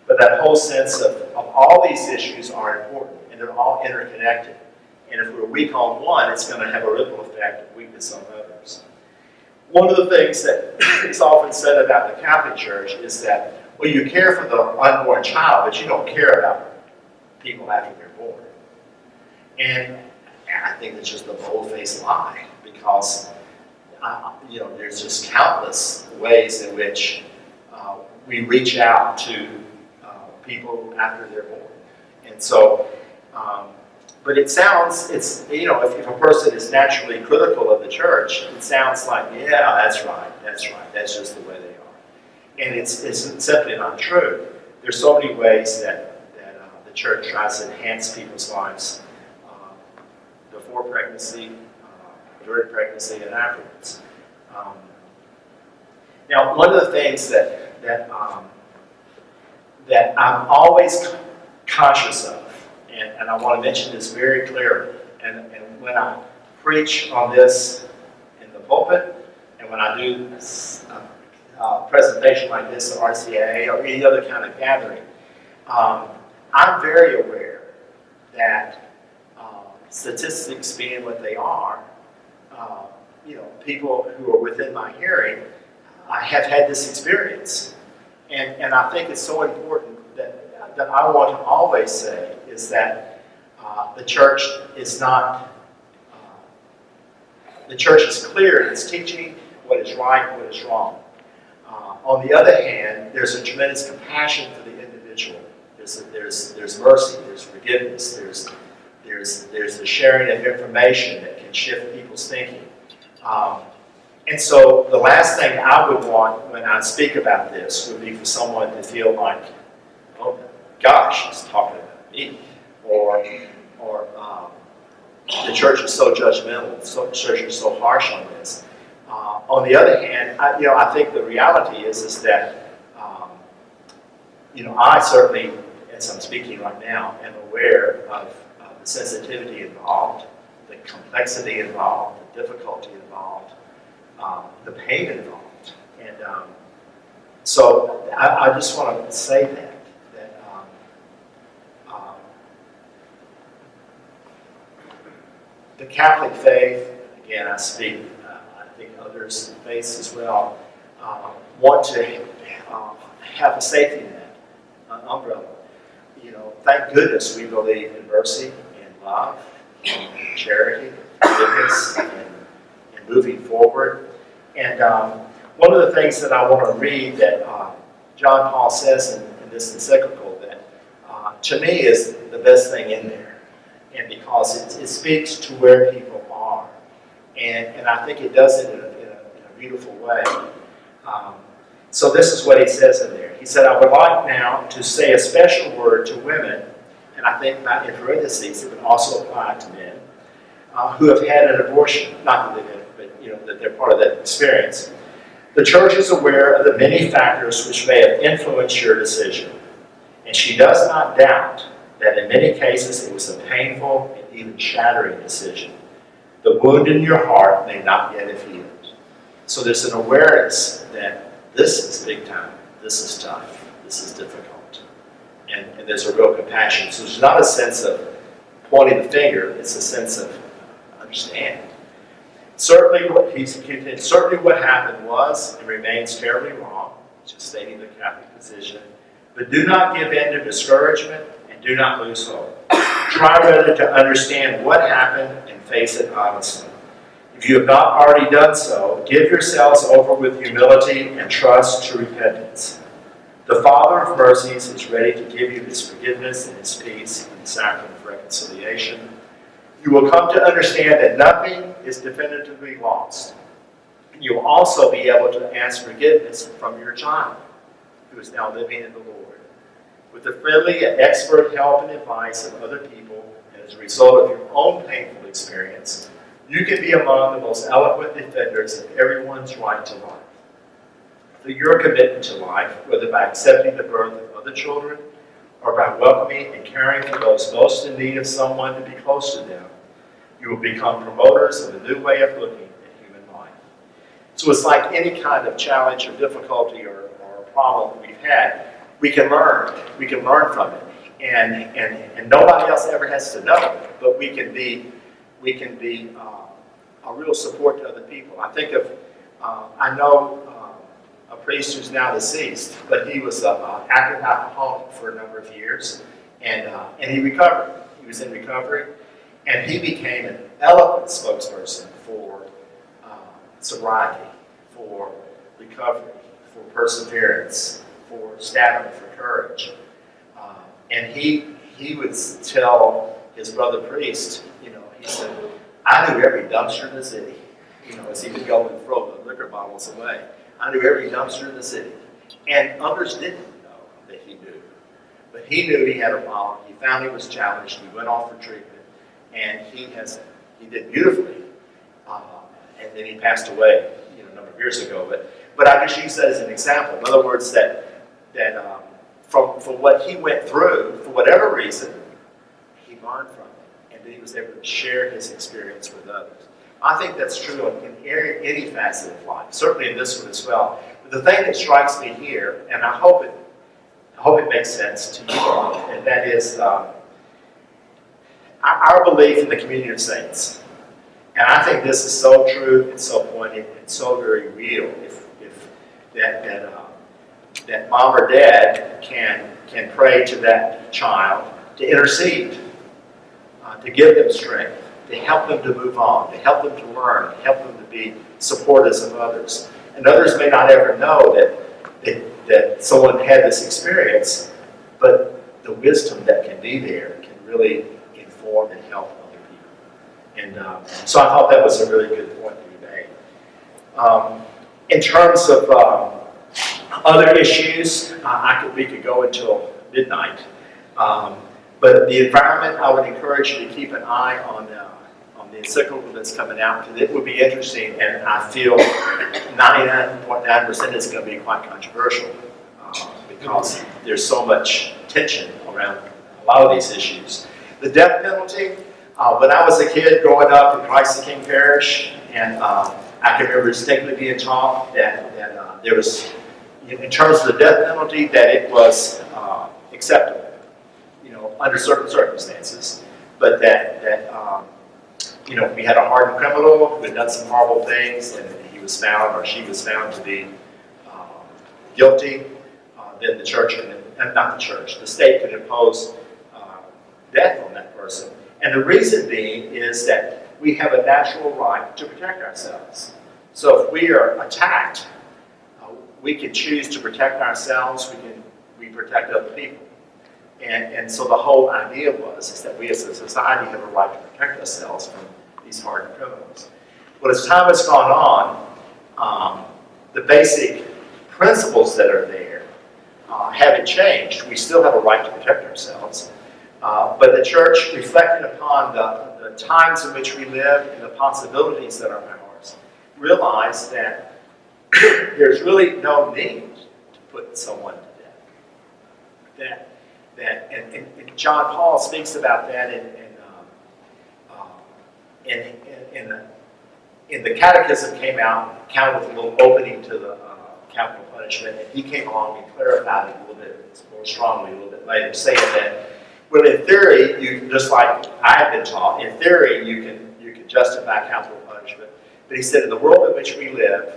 S1: But that whole sense of all these issues are important, and they're all interconnected. And if we're weak on one, it's going to have a ripple effect of weakness on others. One of the things that is often said about the Catholic Church is that, well, you care for the unborn child, but you don't care about people after they're born. And I think that's just a bold-faced lie, because there's just countless ways in which we reach out to people after they're born. And so, but it sounds, if a person is naturally critical of the church, it sounds like, yeah, that's right, that's just the way they are. And it's simply not true. There's so many ways that the church tries to enhance people's lives before pregnancy, during pregnancy, and afterwards. Now, one of the things that I'm always conscious of, and I want to mention this very clearly, and when I preach on this in the pulpit, and when I do a presentation like this at RCA or any other kind of gathering, I'm very aware that statistics being what they are, people who are within my hearing, I have had this experience. And I think it's so important that I want to always say is that the church is clear in its teaching what is right and what is wrong. On the other hand, there's a tremendous compassion for the individual. There's mercy, there's forgiveness, there's the sharing of information that can shift people's thinking. And so the last thing I would want when I speak about this would be for someone to feel like, oh gosh, he's talking about me, or the church is so judgmental, the church is so harsh on this. On the other hand, I think the reality is that I certainly, as I'm speaking right now, am aware of the sensitivity involved, the complexity involved, the difficulty involved, the pain involved. And so I just want to say that the Catholic faith, again, I speak, I think others in faiths as well, want to have a safety net, an umbrella. Thank goodness we believe in mercy and love and charity, forgiveness, and moving forward. And one of the things that I want to read that John Paul says in this encyclical that to me is the best thing in there, and because it speaks to where people are, and I think it does it in a beautiful way. So this is what he says in there. He said, I would like now to say a special word to women, and I think that in parentheses it would also apply to men, who have had an abortion, not that they've had, but that they're part of that experience. The church is aware of the many factors which may have influenced your decision, and she does not doubt that in many cases it was a painful and even shattering decision. The wound in your heart may not yet have healed. So there's an awareness that this is big time, this is tough, this is difficult, and there's a real compassion. So there's not a sense of pointing the finger, it's a sense of understand. Certainly what happened was and remains terribly wrong, just stating the Catholic position. But do not give in to discouragement and do not lose hope. Try rather to understand what happened and face it honestly. If you have not already done so, give yourselves over with humility and trust to repentance. The Father of mercies is ready to give you his forgiveness and his peace in the sacrament of reconciliation. You will come to understand that nothing is definitively lost. You will also be able to ask forgiveness from your child, who is now living in the Lord. With the friendly and expert help and advice of other people, and as a result of your own painful experience, you can be among the most eloquent defenders of everyone's right to life. Through your commitment to life, whether by accepting the birth of other children or by welcoming and caring for those most in need of someone to be close to them, you will become promoters of a new way of looking at human life. So it's like any kind of challenge or difficulty or problem that we've had, we can learn. We can learn from it. And nobody else ever has to know, but we can be a real support to other people. I think of, I know a priest who's now deceased, but he was an active alcoholic for a number of years, and he recovered. He was in recovery, and he became an eloquent spokesperson for sobriety, for recovery, for perseverance, for stamina, for courage. And he would tell his brother priest, he said, I knew every dumpster in the city, as he would go and throw the liquor bottles away. I knew every dumpster in the city. And others didn't know that he knew. But he knew he had a problem. He found he was challenged. He went off for treatment. And he did beautifully. And then he passed away, a number of years ago. But I just use that as an example. In other words, that from what he went through, for whatever reason, he learned from it. And then he was able to share his experience with others. I think that's true in any facet of life, certainly in this one as well. But the thing that strikes me here, and I hope it makes sense to you all, and that is our belief in the communion of saints. And I think this is so true and so poignant and so very real. If that mom or dad can pray to that child to intercede, to give them strength, to help them to move on, to help them to learn, to help them to be supporters of others. And others may not ever know that someone had this experience, but the wisdom that can be there can really inform and help other people. And so I thought that was a really good point to be made. In terms of other issues, we could go until midnight. But the environment, I would encourage you to keep an eye on the encyclical that's coming out, because it would be interesting, and I feel 99.9% is going to be quite controversial because there's so much tension around a lot of these issues. The death penalty, when I was a kid growing up in Christ the King Parish, and I can remember distinctly being taught that there was, in terms of the death penalty, that it was acceptable, under certain circumstances, but that we had a hardened criminal who had done some horrible things, and he was found or she was found to be guilty, then the church the state could impose death on that person. And the reason being is that we have a natural right to protect ourselves. So if we are attacked, we can choose to protect ourselves, we protect other people. And so the whole idea is that we as a society have a right to protect ourselves from these hardened criminals. But as time has gone on, the basic principles that are there haven't changed. We still have a right to protect ourselves. But the church, reflecting upon the times in which we live and the possibilities that are ours, realize that there's really no need to put someone to death. And John Paul speaks about that in the Catechism came out, kind of with a little opening to the capital punishment, and he came along and clarified it a little bit more strongly a little bit later, saying that, well, in theory, you just like I have been taught, in theory you can justify capital punishment, but he said in the world in which we live,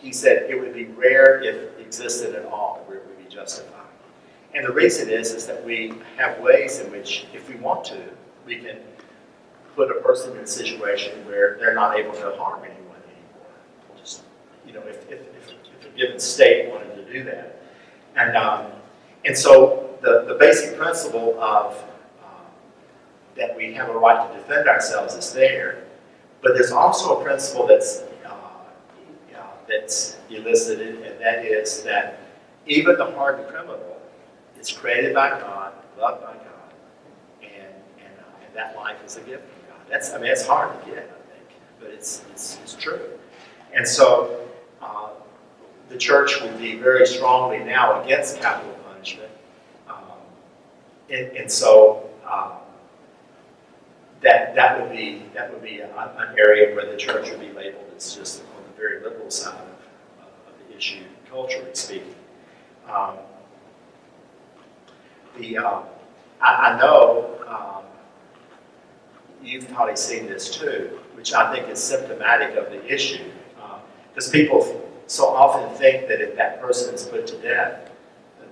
S1: he said it would be rare if it existed at all, where it would be justified. And the reason is that we have ways in which, if we want to, we can put a person in a situation where they're not able to harm anyone anymore. Just, if a given state wanted to do that. And so the basic principle of that we have a right to defend ourselves is there, but there's also a principle that's elicited, and that is that even the hardened criminal is created by God, loved by God, and that life is a gift from God. It's hard to get, I think, but it's true. And so the church would be very strongly now against capital punishment, and so that would be an area where the church would be labeled as just on the very liberal side of the issue, culturally speaking. I know you've probably seen this too, which I think is symptomatic of the issue, because people so often think that if that person is put to death,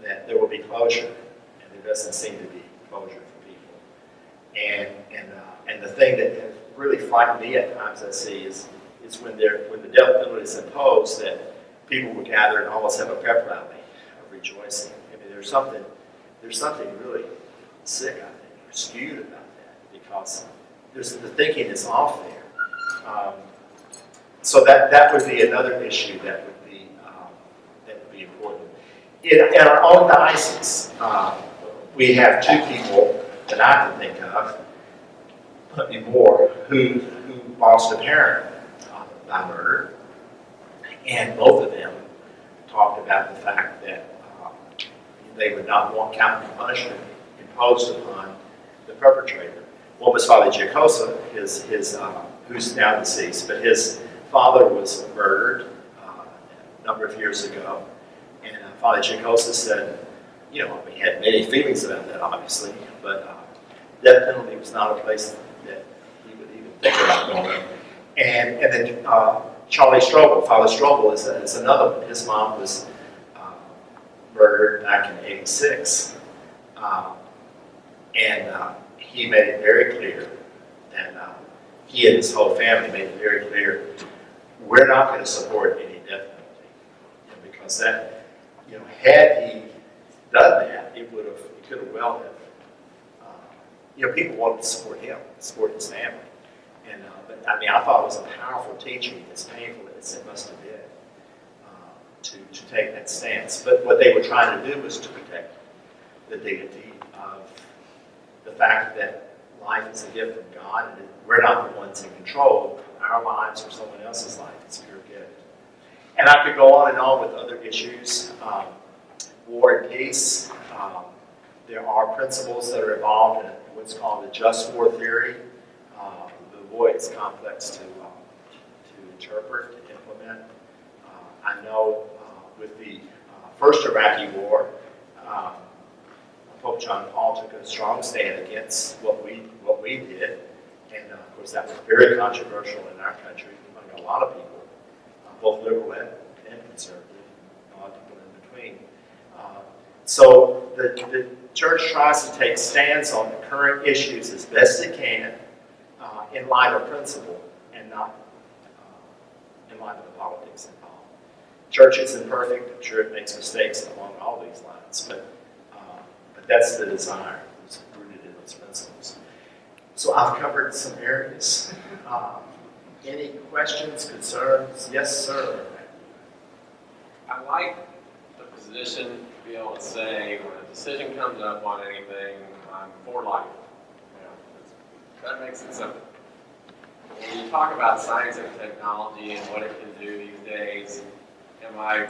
S1: that there will be closure, and there doesn't seem to be closure for people. And the thing that has really frightened me at times I see is when the death penalty is imposed, that people will gather and almost have a pep rally of rejoicing. I mean, there's something really sick, I think, or skewed about that, because the thinking is off there. So that would be another issue that would be important. In our own diocese, we have two people that I can think of, maybe more, who lost a parent by murder, and both of them talked about the fact that they would not want capital punishment imposed upon the perpetrator. One was Father Giacosa, who's now deceased, but his father was murdered a number of years ago, and Father Giacosa said, he had many feelings about that, obviously, but death penalty was not a place that he would even think about going. And then Charlie Strobel, Father Strobel is another one. His mom was murdered back in '86, and he made it very clear, and he and his whole family made it very clear, we're not going to support any death penalty, because that, had he done that, it could have well have, people wanted to support him, support his family. And, but I thought it was a powerful teaching, as painful as it must have been, to take that stance. But what they were trying to do was to protect the dignity of the fact that life is a gift from God, and we're not the ones in control of our lives or someone else's life. It's a pure gift. And I could go on and on with other issues. War and peace. There are principles that are involved in what's called the just war theory. The war is complex to interpret, to implement. I know with the first Iraqi war, Pope John Paul took a strong stand against what we did, and of course that was very controversial in our country among a lot of people, both liberal and conservative, a lot of people in between. So the church tries to take stands on the current issues as best it can in light of principle, and not in light of the politics involved. Church isn't perfect. I'm sure it makes mistakes along all these lines, but that's the desire. It's rooted in those principles. So I've covered some areas. Any questions, concerns? Yes, sir.
S2: I like the position to be able to say when a decision comes up on anything, I'm for life. That makes it simple. When you talk about science and technology and what it can do these days, I'm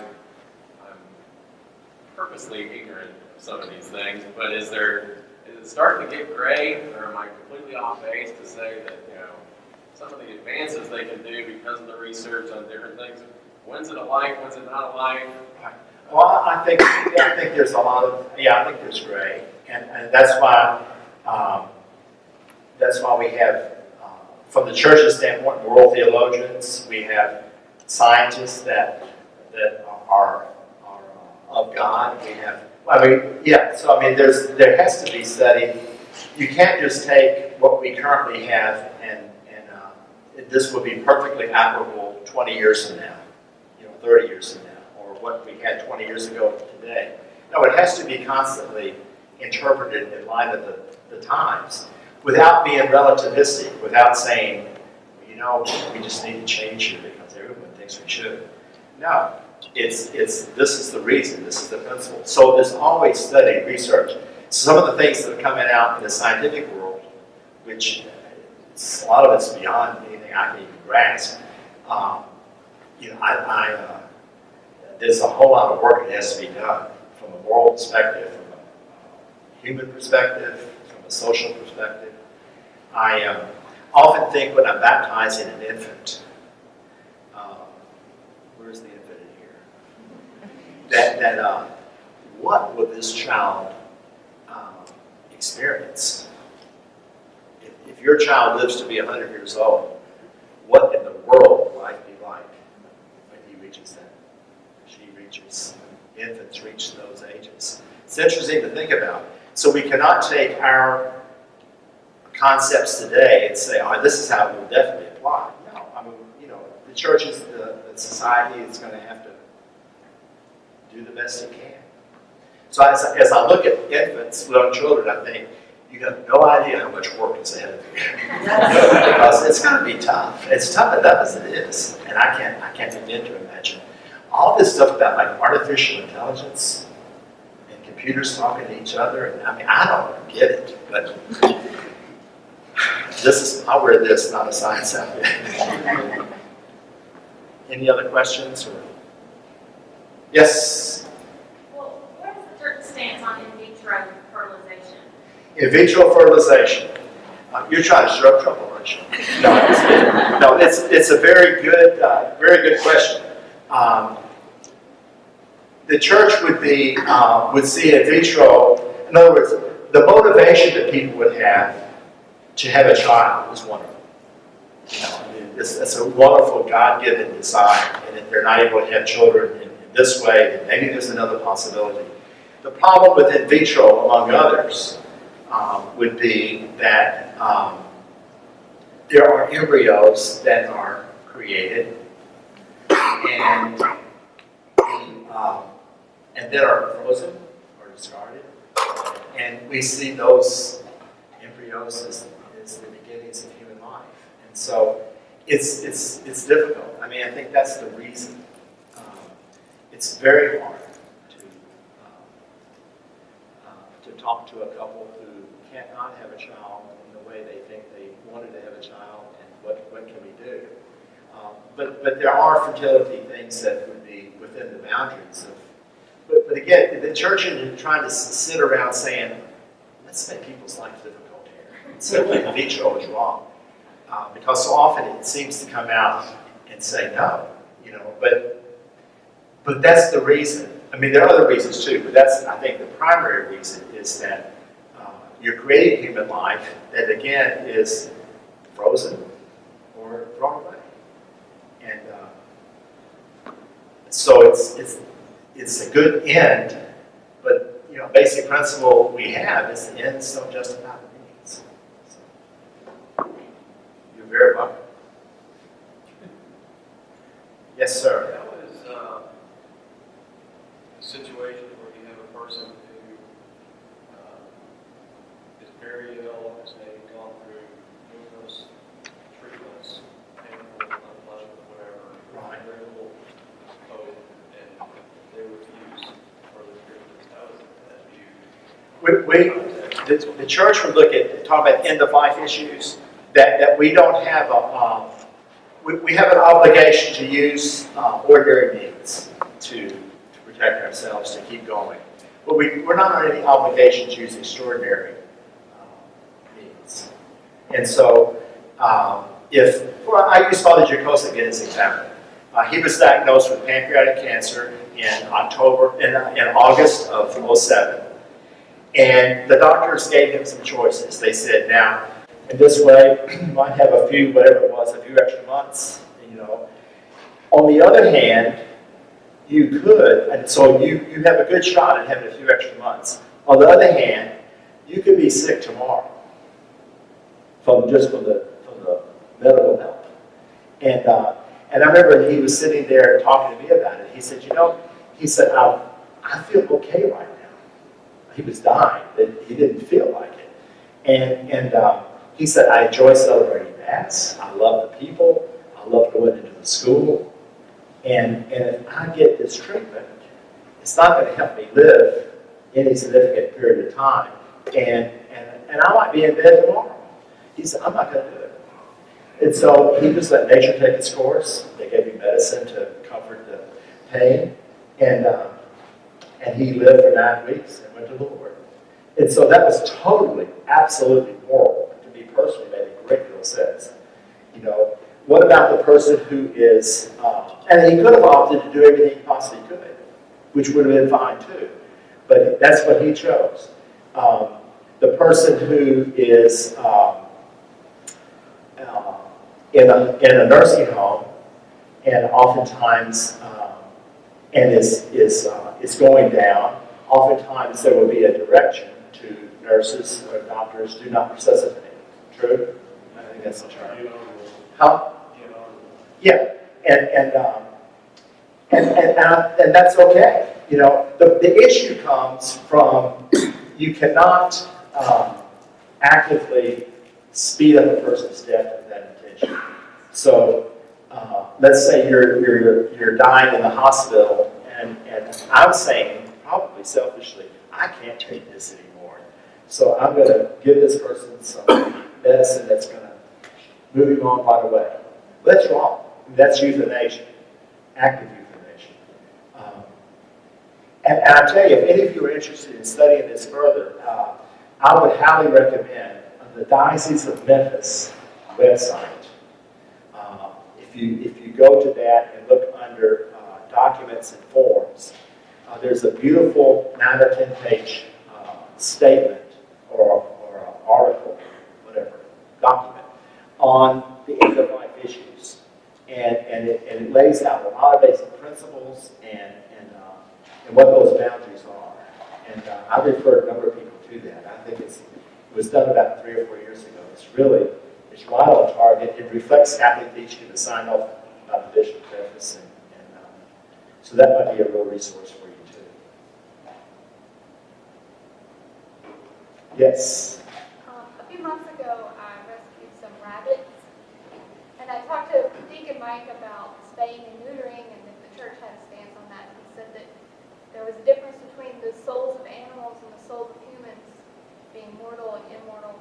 S2: purposely ignorant of some of these things, but is it starting to get gray, or am I completely off base to say that, some of the advances they can do because of the research on different things, when's it a life, when's it not a life?
S1: Well, I think there's a lot of, I think there's gray, and that's why we have, from the church's standpoint, moral theologians. We have scientists that that are of God. We have, so there has to be study. You can't just take what we currently have and this would be perfectly applicable 20 years from now, 30 years from now, or what we had 20 years ago today. No, it has to be constantly interpreted in light of the times, without being relativistic, without saying, we just need to change here because everyone thinks we should. No, this is the reason, this is the principle. So there's always study, research. Some of the things that are coming out in the scientific world, which a lot of it's beyond anything I can even grasp. There's a whole lot of work that has to be done from a moral perspective, from a human perspective, from a social perspective. I often think when I'm baptizing an infant, where's the infant in here? That what will this child experience? If your child lives to be 100 years old, what in the world will life be like when he reaches that? She reaches, infants reach those ages. It's interesting to think about. So we cannot take our concepts today and say, this is how it will definitely apply. No, the churches, the society is going to have to do the best it can. So as I look at infants, young children, I think, you have no idea how much work is ahead of you. Because it's going to be tough. It's tough enough as it is. And I can't begin to imagine. All this stuff about like artificial intelligence and computers talking to each other, and I don't get it, but I wear this, not a science outfit. Any other questions? Yes?
S3: Well, what is the church stance on in vitro fertilization?
S1: In vitro fertilization. You're trying to stir up trouble, aren't you? No, I'm just kidding. No, it's a very good question. The church would see in vitro. In other words, the motivation that people would have to have a child is wonderful. It's a wonderful God-given desire, and if they're not able to have children in this way, then maybe there's another possibility. The problem with in vitro, among others, would be that there are embryos that are created and that are frozen or discarded, and we see those embryos as the beginnings of human life, and so it's difficult. I think that's the reason. It's very hard to talk to a couple who cannot have a child in the way they think they wanted to have a child, and what can we do? But there are fertility things that would be within the boundaries of. But again, the church is trying to sit around saying, let's make people's life difficult here. And so in vitro is wrong. Because so often it seems to come out and say no, but that's the reason. There are other reasons too, but that's, I think, the primary reason is that you're creating human life that, again, is frozen or thrown away. And so it's a good end, but, basic principle we have is the ends don't justify the means. So, you're very welcome. Yes, sir.
S4: That was a situation where you have a person who is very ill, has maybe gone through numerous treatments, painful, unpleasant, whatever.
S1: Right.
S4: Very little hope, and they refuse further treatments. How is that viewed?
S1: The church would talk about end-of-life issues, that we don't have we have an obligation to use ordinary means to protect ourselves, to keep going. But we're not under any obligation to use extraordinary means. And so, I use Father Jacosik as an example. He was diagnosed with pancreatic cancer in August of 2007. And the doctors gave him some choices. They said, now, in this way, you might have a few extra months, On the other hand, you could, and so you have a good shot at having a few extra months. On the other hand, you could be sick tomorrow from the medical help. And I remember he was sitting there talking to me about it. He said, I feel okay right now. He was dying, but he didn't feel like it. And he said, I enjoy celebrating Mass. I love the people. I love going into the school. And if I get this treatment, it's not going to help me live any significant period of time. And I might be in bed tomorrow. He said, I'm not going to do it. And so he just let nature take its course. They gave me medicine to comfort the pain. And he lived for 9 weeks and went to the Lord. And so that was totally, absolutely moral. To me personally, made a great deal of sense. What about the person who is, and he could have opted to do everything he possibly could, which would have been fine too. But that's what he chose. The person who is in a nursing home, and oftentimes, and is going down, oftentimes there will be a direction to nurses or doctors, do not resuscitate. True? I think that's the term. Huh? Yeah, and that's okay. The issue comes from you cannot actively speed up a person's death with that intention. So let's say you're dying in the hospital, and I'm saying, probably selfishly, I can't take this anymore. So I'm going to give this person some medicine that's going to move him on right away. That's wrong. That's euthanasia, active euthanasia. And I tell you, if any of you are interested in studying this further, I would highly recommend the Diocese of Memphis website. If you go to that and look under documents and forms, there's a beautiful 9 or 10 page statement or article, whatever, document on the end of life issues. And it lays out a lot of basic principles and what those boundaries are. And I referred a number of people to that. I think it was done about 3 or 4 years ago. It's right on target. It reflects Catholic teaching to sign off by the Bishop of Memphis. So that might be a real resource for you too. Yes?
S5: A few months ago, I rescued some rabbits. And I talked to Deacon Mike about spaying and neutering, and if the church had a stance on that. He said that there was a difference between the souls of animals and the souls of humans being mortal and immortal.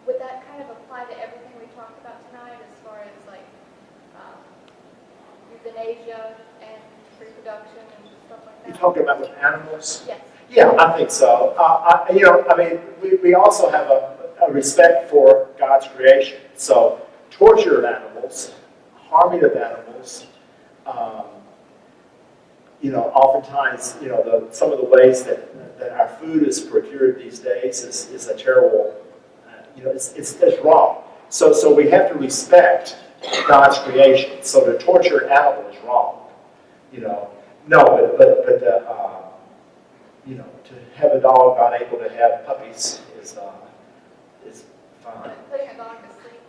S5: Would that kind of apply to everything we talked about tonight, as far as like euthanasia and reproduction and stuff like that?
S1: You talking about with animals?
S5: Yes.
S1: Yeah, I think so. We also have a respect for God's creation. So torture of animals, harming of animals, oftentimes, some of the ways that our food is procured these days is a terrible, it's wrong. So we have to respect God's creation. So to torture an animal is wrong. To have a dog not able to have puppies is fine.
S5: Putting a dog to sleep.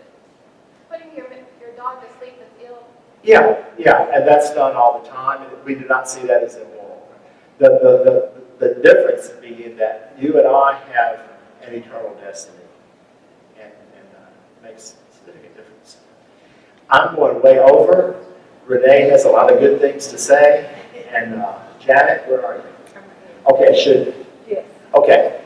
S5: Putting your dog to sleep that's ill.
S1: Yeah, and that's done all the time, and we do not see that as immoral. The difference being that you and I have an eternal destiny, and it makes a significant difference. I'm going way over. Renee has a lot of good things to say, and Janet, where are you? Okay,
S6: Yes.
S1: Okay.